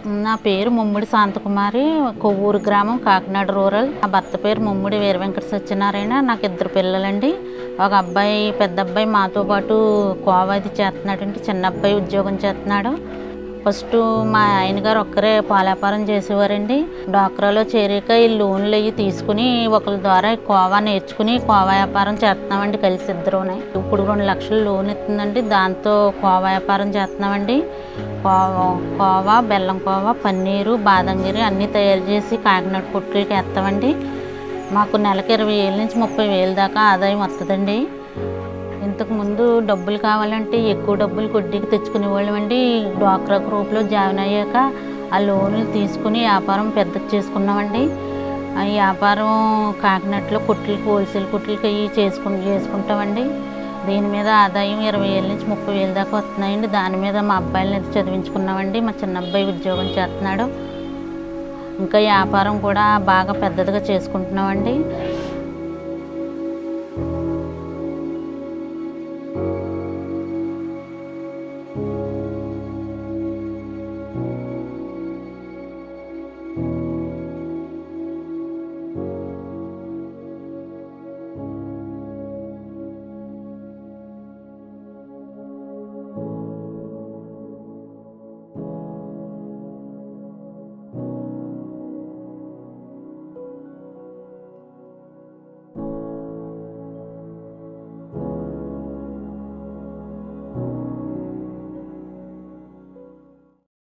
నా పేరు ముమ్మిడి శాంతకుమారి, కొవ్వూరు గ్రామం, కాకినాడ రూరల్. నా భర్త పేరు ముమ్మిడి వీర వెంకట సత్యనారాయణ. నాకు 2 పిల్లలండి. ఒక అబ్బాయి, పెద్ద అబ్బాయి మాతో పాటు కోవాది చేస్తున్నాడండి. చిన్న అబ్బాయి ఉద్యోగం చేస్తున్నాడు. ఫస్ట్ మా ఆయన గారు ఒక్కరే పాల వ్యాపారం చేసేవారండి. డ్వాక్రాలో చేరాక ఈ లోన్లు అవి తీసుకుని ఒకరి ద్వారా కోవా నేర్చుకుని కోవా వ్యాపారం చేస్తున్నామండి కలిసి ఇద్దరునే. ఇప్పుడు 2 లక్షలు లోన్ ఇస్తుందండి. దాంతో కోవా వ్యాపారం చేస్తున్నామండి. కోవా, బెల్లం కోవా, పన్నీరు, బాదంగిరి అన్నీ తయారు చేసి కాకినాడ కొట్టులకి వేస్తామండి. మాకు నెలకు 20,000 నుంచి 30,000 దాకా ఆదాయం వస్తుందండి. ఇంతకుముందు డబ్బులు కావాలంటే ఎక్కువ డబ్బులు వడ్డీకి తెచ్చుకునేవాళ్ళం అండి. డ్వాక్రా గ్రూప్లో జాయిన్ అయ్యాక ఆ లోన్లు తీసుకుని వ్యాపారం పెద్దది చేసుకున్నామండి. ఆ వ్యాపారం కాకినాడలో కొట్లకి, హోల్సేల్ కొట్లకి అవి చేసుకుంటామండి. దీని మీద ఆదాయం 20,000 నుంచి 30,000 దాకా వస్తున్నాయండి. దాని మీద మా అబ్బాయిని చదివించుకున్నామండి. మా చిన్న అబ్బాయి ఉద్యోగం చేస్తున్నాడు. ఇంకా వ్యాపారం కూడా బాగా పెద్దదిగా చేసుకుంటున్నామండి.